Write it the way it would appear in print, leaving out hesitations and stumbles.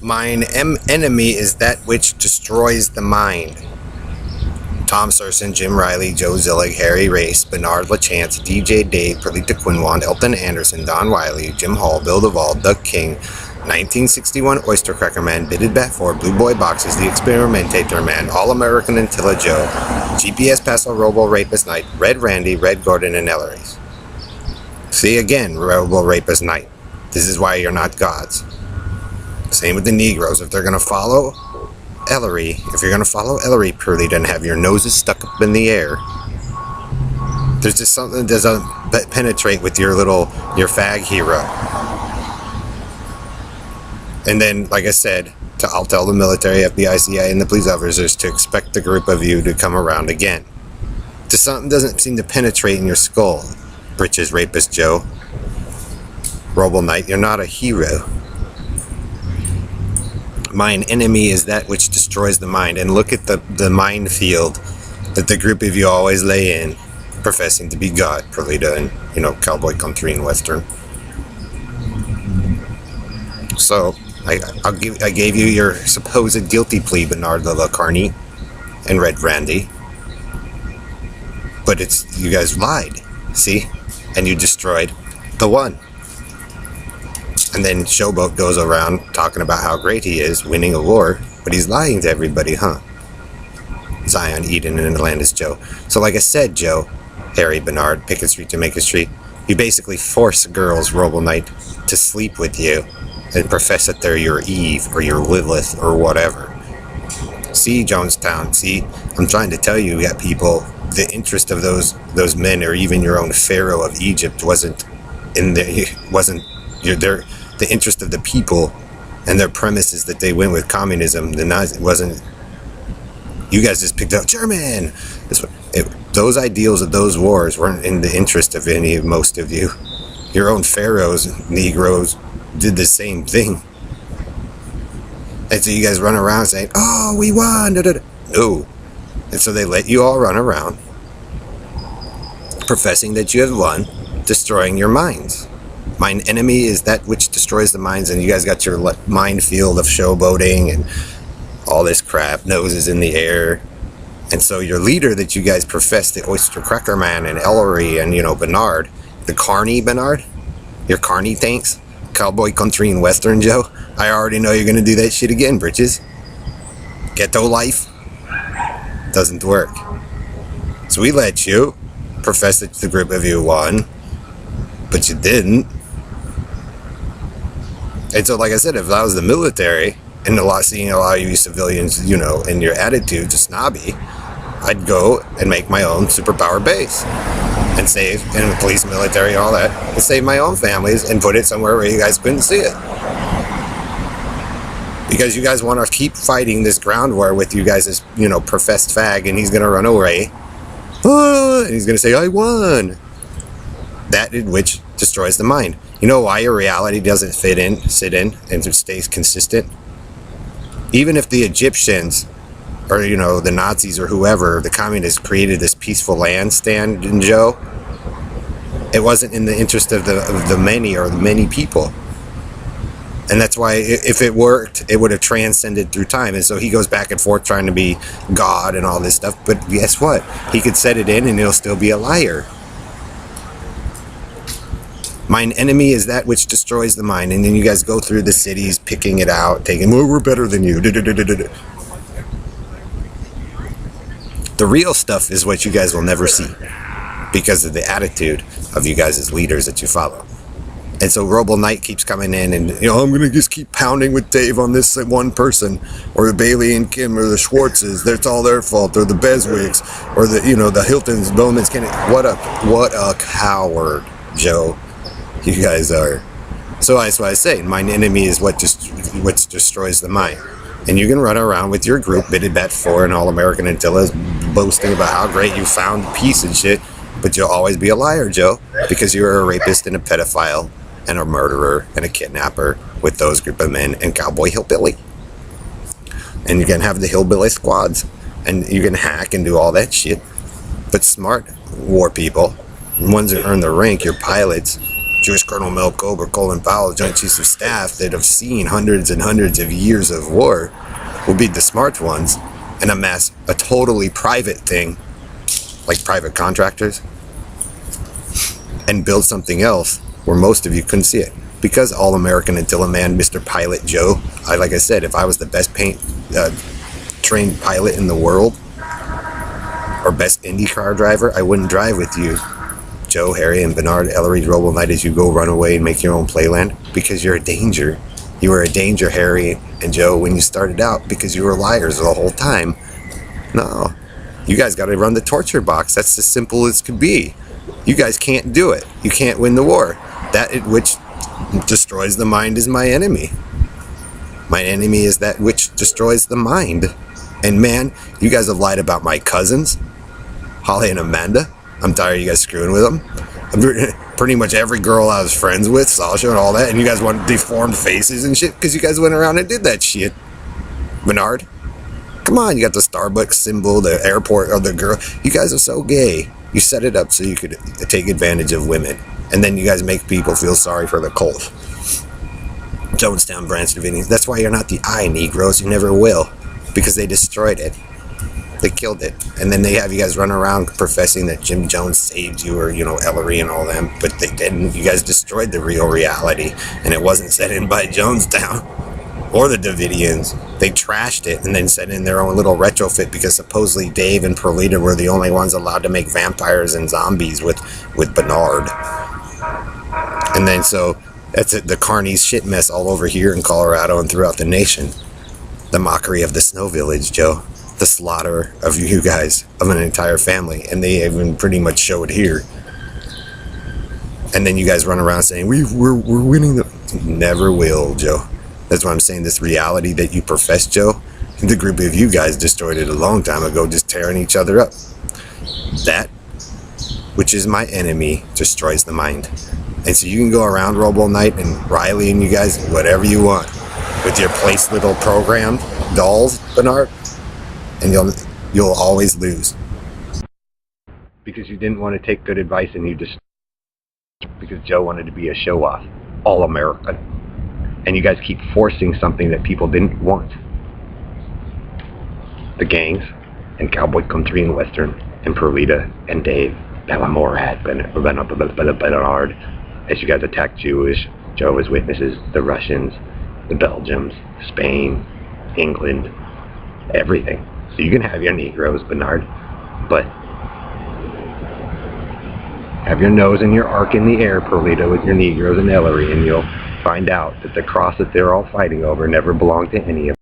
Mine enemy is that which destroys the mind. Tom Serson, Jim Riley, Joe Zillig, Harry Race, Bernard LaChance, DJ Dave, Perlita Quinwand, Elton Anderson, Don Wiley, Jim Hall, Bill Duvall, Doug King, 1961 Oyster Cracker Man, Bitted Bat 4, Blue Boy Boxes, The Experimentator Man, All-American Antilla Joe, GPS Paso Robo Rapist Knight, Red Randy, Red Gordon, and Ellery's. See again, Robo Rapist Knight. This is why you're not gods. Same with the Negroes. If they're going to follow Ellery, if you're going to follow Ellery Perlita and have your noses stuck up in the air, there's just something that doesn't penetrate with your fag hero. And then, like I said, I'll tell the military, FBI, CIA, and the police officers to expect the group of you to come around again. Just something doesn't seem to penetrate in your skull, Britches Rapist Joe. Robo Knight, you're not a hero. Mine enemy is that which destroys the mind. And look at the minefield that the group of you always lay in, professing to be God, Perlita, and, cowboy, country, and western. So, I gave you your supposed guilty plea, Bernard LaCarney and Red Randy. But you guys lied, see? And you destroyed the one. And then Showboat goes around talking about how great he is, winning a war, but he's lying to everybody, huh? Zion, Eden, and Atlantis Joe. So like I said, Joe, Harry, Bernard, Pickett Street, Jamaica Street, you basically force girls, Robo Knight, to sleep with you and profess that they're your Eve or your Lilith or whatever. See, Jonestown, see, I'm trying to tell you, got people, the interest of those men, or even your own Pharaoh of Egypt, the interest of the people and their premises that they went with communism. It wasn't. You guys just picked up German. Those ideals of those wars weren't in the interest of most of you. Your own pharaohs, Negroes, did the same thing. And so you guys run around saying, "Oh, we won!" No. And so they let you all run around, professing that you have won, destroying your minds. Mine enemy is that which destroys the minds, and you guys got your minefield of showboating and all this crap, noses in the air. And so your leader that you guys profess, the Oyster Cracker Man and Ellery and, Bernard, the Carney Bernard, your Carney tanks, cowboy, country, and western Joe, I already know you're going to do that shit again, britches. Ghetto life doesn't work. So we let you profess that the group of you won, but you didn't. And so, like I said, if I was the military and seeing a lot of you civilians, and your attitudes are snobby, I'd go and make my own superpower base and save, and police, military, all that, and save my own families and put it somewhere where you guys couldn't see it. Because you guys want to keep fighting this ground war with you guys as, professed fag, and he's going to run away. And he's going to say, "I won." That which destroys the mind. You know why your reality doesn't sit in, and stays consistent? Even if the Egyptians, or the Nazis or whoever, the communists created this peaceful land stand in Joe, it wasn't in the interest of the many or the many people. And that's why if it worked, it would have transcended through time. And so he goes back and forth trying to be God and all this stuff. But guess what? He could set it in and he'll still be a liar. Mine enemy is that which destroys the mind. And then you guys go through the cities picking it out, taking, "Well, we're better than you." The real stuff is what you guys will never see because of the attitude of you guys as leaders that you follow. And so Robo Knight keeps coming in and, "I'm going to just keep pounding with Dave on this one person, or the Bailey and Kim, or the Schwartzes. That's all their fault, or the Beswicks, or the Hiltons, Bowmans, Kennedy." What a coward, Joe. You guys are. So that's why I say, mine enemy is what destroys the mind. And you can run around with your group, Bitted Bat 4 and All-American Antillas, boasting about how great you found peace and shit, but you'll always be a liar, Joe, because you're a rapist and a pedophile and a murderer and a kidnapper with those group of men and cowboy hillbilly. And you can have the hillbilly squads, and you can hack and do all that shit. But smart war people, ones that earn the rank, your pilots, Jewish Colonel Mel Kober, Colin Powell, Joint Chiefs of Staff that have seen hundreds and hundreds of years of war will be the smart ones and amass a totally private thing, like private contractors, and build something else where most of you couldn't see it. Because All-American Attila Man, Mr. Pilot Joe, like I said, if I was the best trained pilot in the world, or best IndyCar driver, I wouldn't drive with you, Joe, Harry, and Bernard, Ellery, Robo Knight, as you go run away and make your own playland, because you're a danger. You were a danger, Harry and Joe, when you started out, because you were liars the whole time. No, you guys got to run the torture box. That's as simple as could be. You guys can't do it. You can't win the war. That which destroys the mind is my enemy. My enemy is that which destroys the mind. And man, you guys have lied about my cousins, Holly and Amanda. I'm tired of you guys screwing with them. Pretty much every girl I was friends with, Sasha and all that, and you guys want deformed faces and shit because you guys went around and did that shit. Bernard, come on, you got the Starbucks symbol, the airport of the girl. You guys are so gay. You set it up so you could take advantage of women. And then you guys make people feel sorry for the cult. Jonestown, Branch Davidians. That's why you're not the I, Negroes. You never will. Because they destroyed it. They killed it. And then they have you guys run around professing that Jim Jones saved you, or, Ellery and all them. But they didn't. You guys destroyed the real reality. And it wasn't set in by Jonestown or the Davidians. They trashed it and then set in their own little retrofit because supposedly Dave and Perlita were the only ones allowed to make vampires and zombies with Bernard. And then so that's it, the carnies shit mess all over here in Colorado and throughout the nation. The mockery of the Snow Village, Joe. The slaughter of you guys, of an entire family. And they even pretty much show it here. And then you guys run around saying, we're winning the... Never will, Joe. That's why I'm saying this reality that you profess, Joe. The group of you guys destroyed it a long time ago, just tearing each other up. That, which is my enemy, destroys the mind. And so you can go around Robo Knight and Riley and you guys, whatever you want, with your place little programmed dolls, Bernard, and you'll always lose. Because you didn't want to take good advice and you just... Because Joe wanted to be a show-off, all-American. And you guys keep forcing something that people didn't want. The gangs, and Cowboy Country and Western, and Perlita, and Dave, Bella Morad, Bernard, as you guys attacked Jewish, Jehovah's Witnesses, the Russians, the Belgians, Spain, England, everything. So you can have your Negroes, Bernard, but have your nose and your arc in the air, Perlita, with your Negroes and Ellery, and you'll find out that the cross that they're all fighting over never belonged to any of